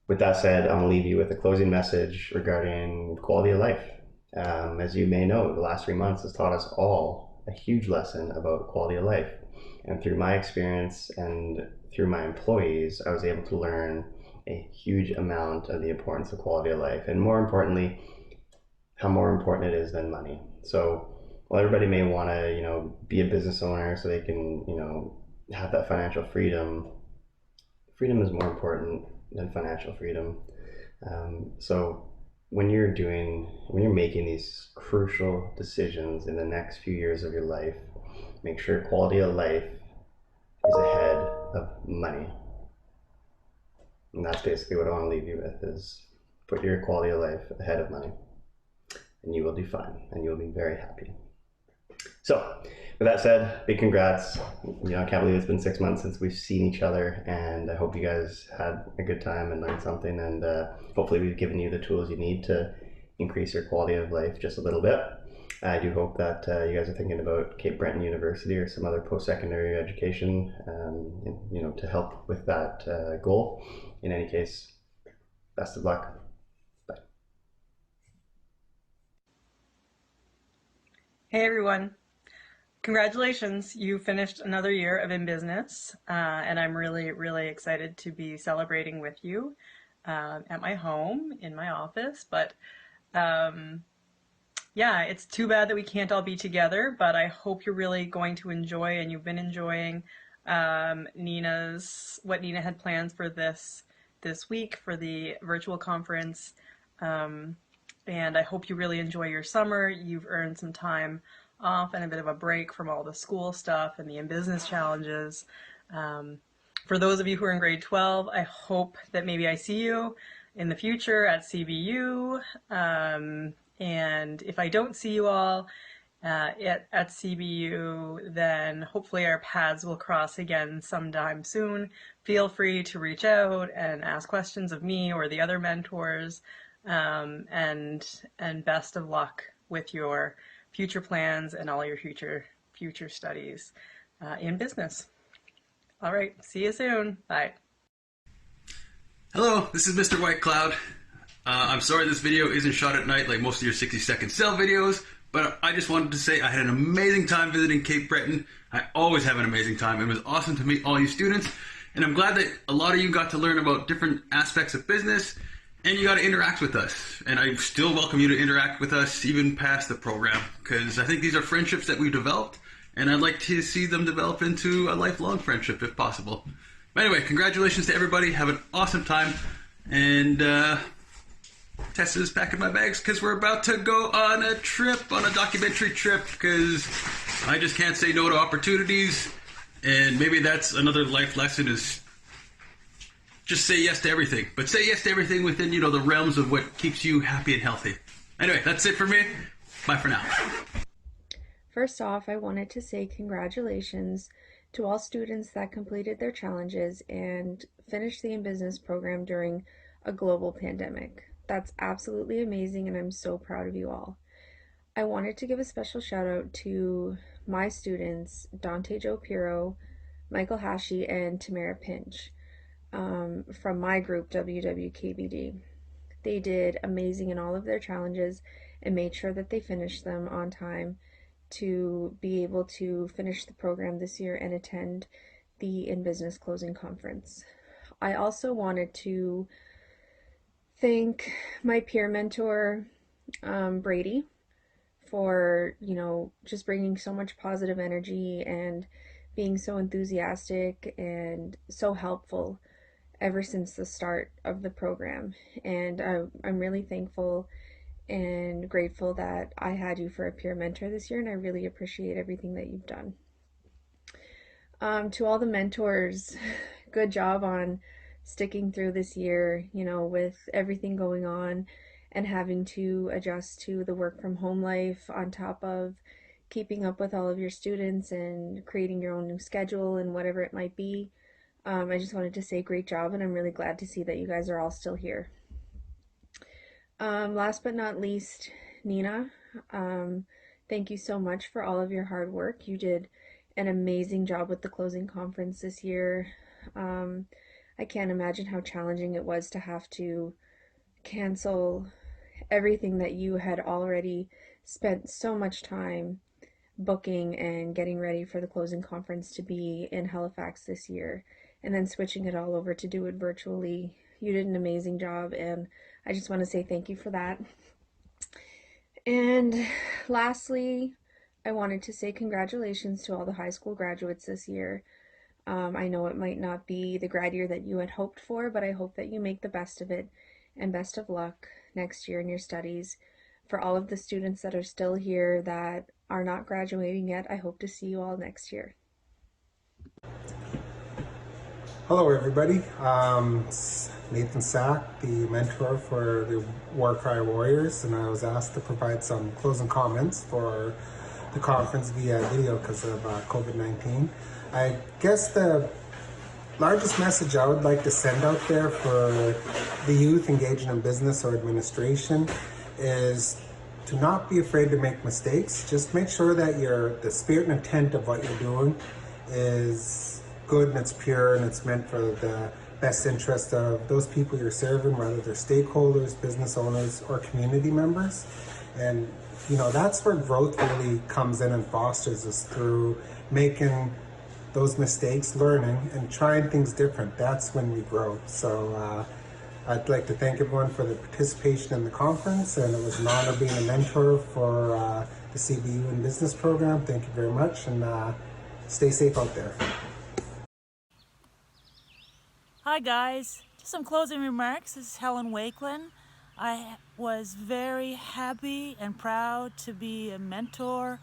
With that said, I'm going to leave you with a closing message regarding quality of life. As you may know, the last 3 months has taught us all a huge lesson about quality of life. And through my experience and through my employees, I was able to learn a huge amount of the importance of quality of life, and more importantly, how more important it is than money. So while everybody may want to, be a business owner so they can, have that financial freedom, freedom is more important than financial freedom. So when you're making these crucial decisions in the next few years of your life, make sure quality of life is ahead of money. And that's basically what I want to leave you with, is put your quality of life ahead of money, and you will do fine, and you'll be very happy. So, with that said, big congrats. I can't believe it's been 6 months since we've seen each other, and I hope you guys had a good time and learned something, and hopefully we've given you the tools you need to increase your quality of life just a little bit. I do hope that you guys are thinking about Cape Breton University or some other post-secondary education, to help with that goal. In any case, best of luck. Bye. Hey everyone. Congratulations, you finished another year of In Business, and I'm really, really excited to be celebrating with you at my home, in my office, but yeah, it's too bad that we can't all be together, but I hope you're really going to enjoy, and you've been enjoying what Nina had plans for this week for the virtual conference. And I hope you really enjoy your summer. You've earned some time off and a bit of a break from all the school stuff and the in-business challenges. For those of you who are in grade 12, I hope that maybe I see you in the future at CBU. And if I don't see you all at CBU, then hopefully our paths will cross again sometime soon. Feel free to reach out and ask questions of me or the other mentors. And best of luck with your future plans and all your future studies in business. All right, see you soon. Bye. Hello, this is Mr. White Cloud. I'm sorry this video isn't shot at night like most of your 60-second sell videos, but I just wanted to say I had an amazing time visiting Cape Breton. I always have an amazing time. It was awesome to meet all you students, and I'm glad that a lot of you got to learn about different aspects of business, and you got to interact with us. And I still welcome you to interact with us even past the program, because I think these are friendships that we've developed, and I'd like to see them develop into a lifelong friendship if possible. But anyway, congratulations to everybody. Have an awesome time. And Tessa's packing my bags because we're about to go on a trip, on a documentary trip, because I just can't say no to opportunities. And maybe that's another life lesson, is just say yes to everything. But say yes to everything within, the realms of what keeps you happy and healthy. Anyway, that's it for me. Bye for now. First off, I wanted to say congratulations to all students that completed their challenges and finished the In-Business program during a global pandemic. That's absolutely amazing, and I'm so proud of you all. I wanted to give a special shout out to my students, Dante Joe Piro, Michael Hashi, and Tamara Pinch from my group, WWKBD. They did amazing in all of their challenges and made sure that they finished them on time to be able to finish the program this year and attend the In-Business Closing Conference. I also wanted to thank my peer mentor, Brady, for, just bringing so much positive energy and being so enthusiastic and so helpful ever since the start of the program. And I'm really thankful and grateful that I had you for a peer mentor this year, and I really appreciate everything that you've done. To all the mentors, good job on sticking through this year, with everything going on and having to adjust to the work from home life on top of keeping up with all of your students and creating your own new schedule and whatever it might be. I just wanted to say great job, and I'm really glad to see that you guys are all still here. Last but not least, Nina, thank you so much for all of your hard work. You did an amazing job with the closing conference this year. I can't imagine how challenging it was to have to cancel everything that you had already spent so much time booking and getting ready for the closing conference to be in Halifax this year, and then switching it all over to do it virtually. You did an amazing job, and I just want to say thank you for that. And lastly, I wanted to say congratulations to all the high school graduates this year. I know it might not be the grad year that you had hoped for, but I hope that you make the best of it, and best of luck next year in your studies. For all of the students that are still here that are not graduating yet, I hope to see you all next year. Hello, everybody. It's Nathan Sack, the mentor for the Warcry Warriors, and I was asked to provide some closing comments for the conference via video because of COVID-19. I guess the largest message I would like to send out there for the youth engaged in business or administration is to not be afraid to make mistakes. Just make sure that the spirit and intent of what you're doing is good and it's pure and it's meant for the best interest of those people you're serving, whether they're stakeholders, business owners, or community members. And that's where growth really comes in and fosters us through making those mistakes, learning, and trying things different. That's when we grow. So I'd like to thank everyone for the participation in the conference, and it was an honor being a mentor for the CBU in Business program. Thank you very much, and stay safe out there. Hi guys, just some closing remarks. This is Helen Wakeland. I was very happy and proud to be a mentor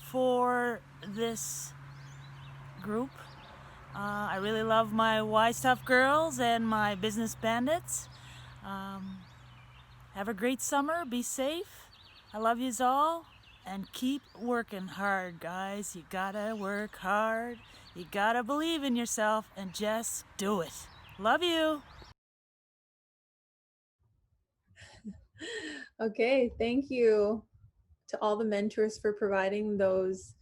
for this group. I really love my Wise Tough girls and my business bandits. Have a great summer, be safe. I love yous all, and keep working hard, guys. You gotta work hard. You gotta believe in yourself and just do it. Love you. Okay, thank you to all the mentors for providing those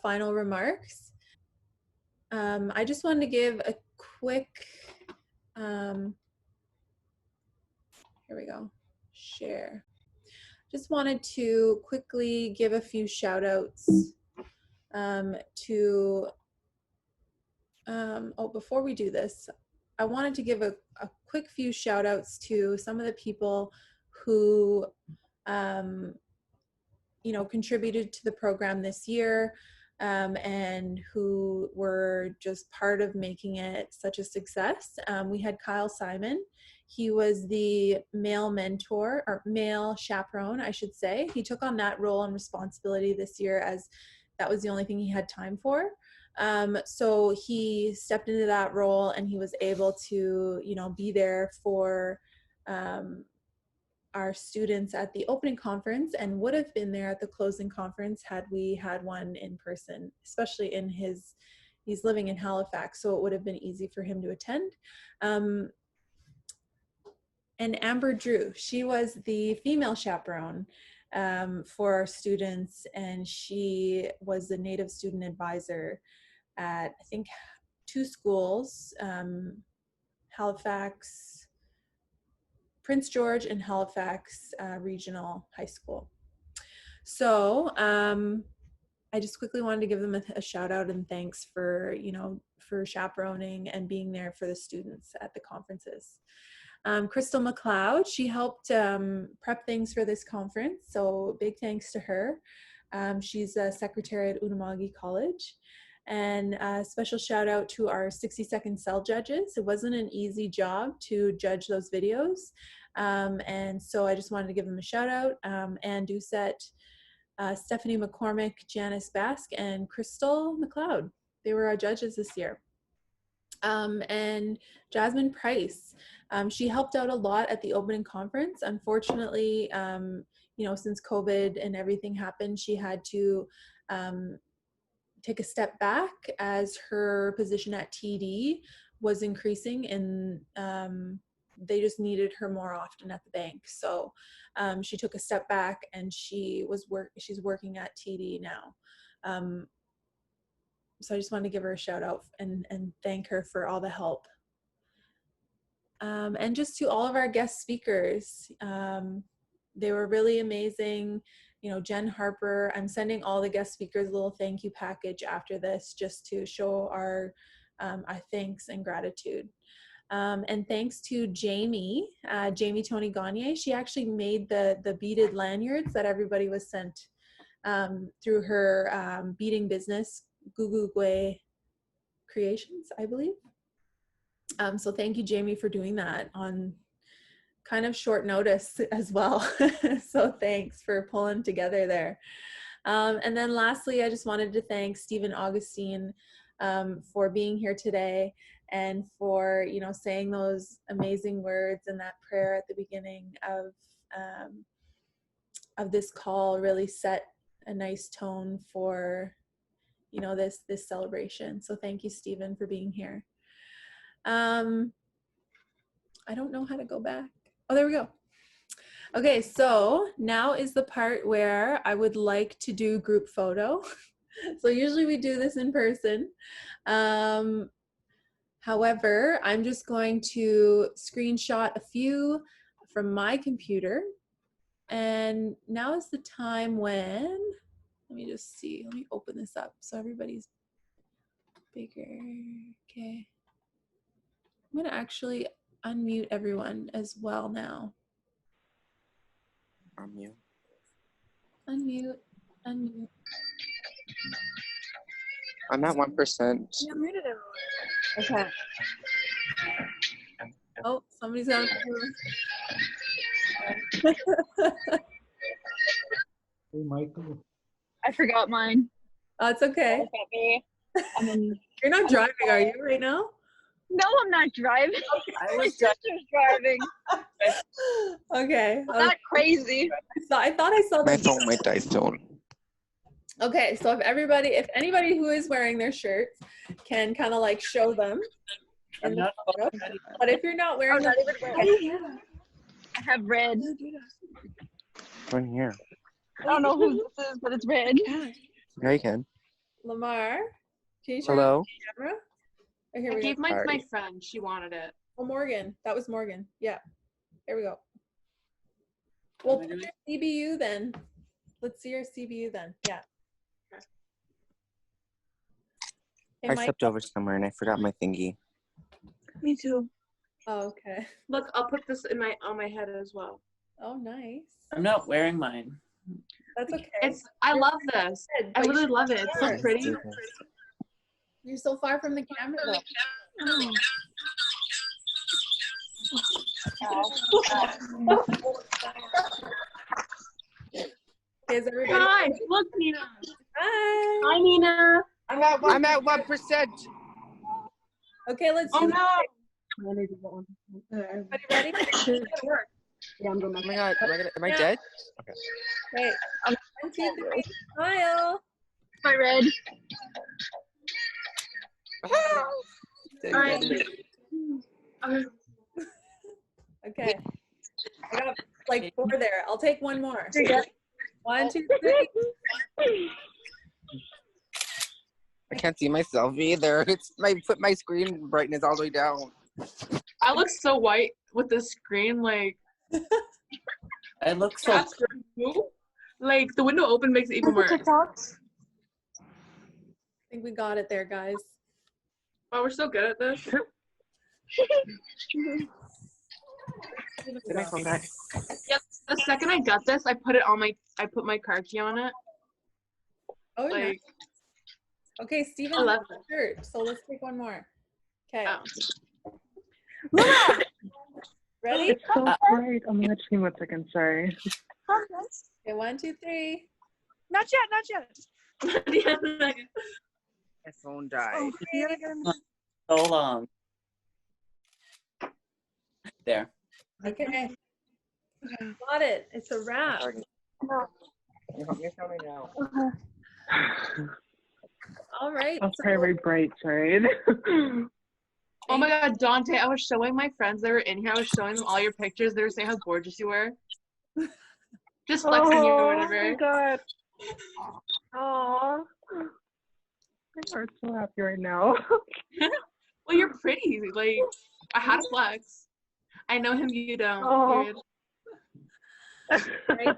final remarks. I just wanted to give a quick, here we go, share. Just wanted to quickly give a few shout outs before we do this, I wanted to give a quick few shout outs to some of the people who contributed to the program this year and who were just part of making it such a success. We had Kyle Simon. He was the male mentor, or male chaperone, I should say. He took on that role and responsibility this year as that was the only thing he had time for. So he stepped into that role and he was able to, be there for our students at the opening conference and would have been there at the closing conference had we had one in person, especially he's living in Halifax, so it would have been easy for him to attend. And Amber Drew, she was the female chaperone for our students, and she was the Native Student Advisor at, I think, 2 schools, Halifax, Prince George, and Halifax Regional High School. So I just quickly wanted to give them a shout out and thanks for, for chaperoning and being there for the students at the conferences. Crystal McLeod, she helped prep things for this conference, so big thanks to her. She's a secretary at Unama'ki College. And a special shout out to our 60-second cell judges. It wasn't an easy job to judge those videos. And so I just wanted to give them a shout out. Ann Doucette, Stephanie McCormick, Janice Bask, and Crystal McLeod. They were our judges this year. And Jasmine Price, she helped out a lot at the opening conference. Unfortunately, since COVID and everything happened, she had to take a step back as her position at TD was increasing and they just needed her more often at the bank. So she took a step back and she's working at TD now. So I just wanted to give her a shout out and thank her for all the help. And just to all of our guest speakers, they were really amazing. Jen Harper, I'm sending all the guest speakers a little thank you package after this just to show our thanks and gratitude. And thanks to Jamie Tony Gagne. She actually made the beaded lanyards that everybody was sent through her beading business, Gugugwe Creations, I believe. So thank you, Jamie, for doing that on kind of short notice as well. So thanks for pulling together there. And then lastly, I just wanted to thank Stephen Augustine for being here today and for, you know, saying those amazing words and that prayer at the beginning of this call. Really set a nice tone for, you know, this celebration. So thank you, Stephen, for being here. I don't know how to go back. Oh, there we go. Okay, so now is the part where I would like to do group photo. So usually we do this in person. However, I'm just going to screenshot a few from my computer. And now is the time when, let me just see, let me open this up so everybody's bigger. Okay. I'm gonna actually unmute everyone as well now. Unmute. Unmute, unmute. I'm at 1%. You muted everyone. Okay. Oh, somebody's got Hey, Michael. I forgot mine. Oh, it's okay. Look at me. You're not driving, are you, right now? No, I'm not driving. My sister's driving. Okay. Not crazy. I thought I saw My the phone might die soon. Okay, so if anybody who is wearing their shirts can kind of like show them in the photo. But if you're not wearing them, I have red. One here. I don't know who this is, but it's red. Yeah, you can. Lamar, can you show Hello. the camera? Oh, here I we gave go. mine to my friend. She wanted it. Oh, Morgan. That was Morgan. Yeah. There we go. Well, put your CBU then. Let's see your CBU then. Yeah. Hey, I Mike. stepped over somewhere and I forgot my thingy. Me too. Oh, okay. Look, I'll put this in on my head as well. Oh, nice. I'm not wearing mine. That's okay. I love this. I really love it. It's so pretty. You're so far from the camera though. Is everybody? Hi, look, Nina. Hi. Hi, Nina. I'm at 1%. Okay, let's. Oh no. Everybody ready? Yeah, I'm going Oh my god, am I dead? Okay. Okay. 1, 2, 3. Smile. My red. Okay. I got like 4 there. I'll take one more. 1, 2, 3. I can't see myself either. It's my screen brightness all the way down. I look so white with the screen, like. I look so. Like the window open makes it even worse. TikToks. I think we got it there, guys. Oh, we're so good at this. Did my phone die? Yep. The second I got this, I put my car key on it. Oh, Like. nice. Okay, Steven, I love the shirt. So let's take one more. Okay. Oh. Ready? It's so bright. I'm watching 1 second. Sorry. Okay, 1, 2, 3. Not yet. My phone died. So long. There. Okay. Got it. It's a wrap. You help me tell me now. All right. I'll try very bright. Sorry. Oh my god, Dante, I was showing my friends that were in here, I was showing them all your pictures. They were saying how gorgeous you were. Just flexing you or whatever. Oh my god. Aww. My heart's so happy right now. Well, you're pretty. Like, I had to flex. I know him, you don't. Oh. Period.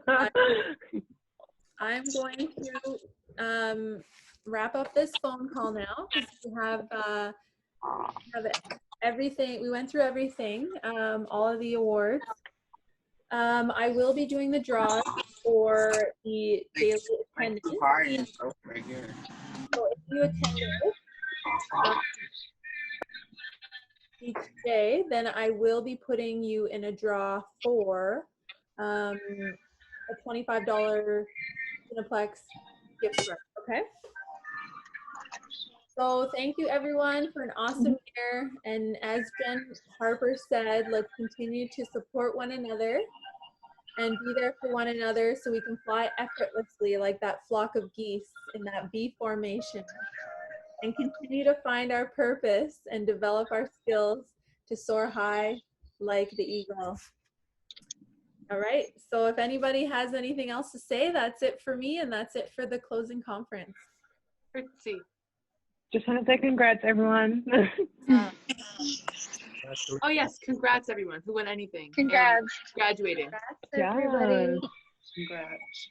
I'm going to wrap up this phone call now because we have everything. We went through everything, all of the awards. I will be doing the draws for the daily attendance. Right here. So if you attended each day, then I will be putting you in a draw for a $25 Cineplex gift card, okay? So thank you everyone for an awesome year. And as Jen Harper said, let's continue to support one another and be there for one another so we can fly effortlessly like that flock of geese in that V formation, and continue to find our purpose and develop our skills to soar high like the eagle. All right, so if anybody has anything else to say, that's it for me, and that's it for the closing conference. Fritzy. Just want to say congrats, everyone. Oh yes, congrats everyone who won anything. Congrats. And graduated. Congrats, everybody. Congrats.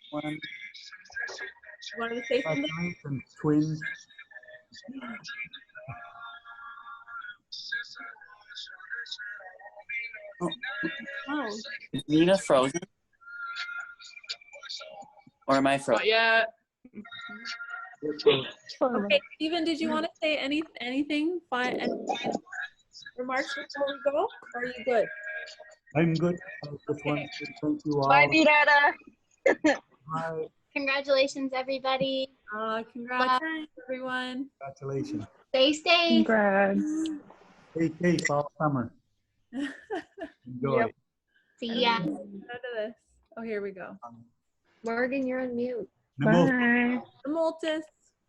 Want to say something? Congratulations, twins. Oh. Is Nina frozen? Or am I frozen? Not yet. Okay, Stephen, did you want to say anything? Any final remarks before we go? Or are you good? I'm good. I just want to say thank you all. Bye, Mirada. Bye. Congratulations, everybody. Congrats, everyone. Congratulations. Stay safe. Congrats. Stay safe all summer. Enjoy. Yep. See ya. Out of this. Oh, here we go. Morgan, you're on mute. Bye. The Moltis.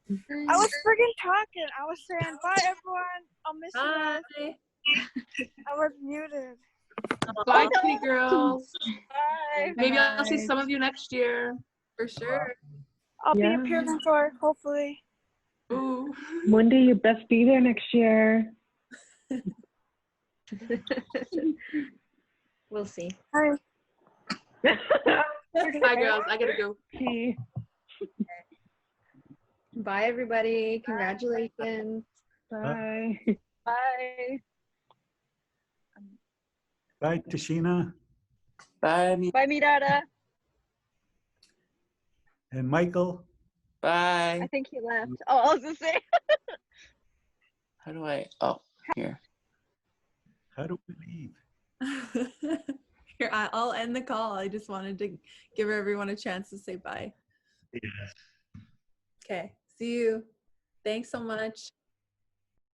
I was friggin' talking. I was saying bye, everyone. I'll miss you Bye. guys. I was muted. Bye, kitty girls. Bye. Maybe I'll see Bye. some of you next year. For sure. I'll be Yeah. appearing for, hopefully. Ooh. Wendy, you best be there next year. We'll see. Bye. Bye, girls. I gotta go. Bye, everybody. Congratulations. Bye. Bye. Bye, Tashina. Bye. Bye, Mirada. And Michael. Bye. I think he left. Oh, I was gonna say. How do I? Oh, here. How do we leave? Here, I'll end the call. I just wanted to give everyone a chance to say bye. Yes. Okay, see you. Thanks so much.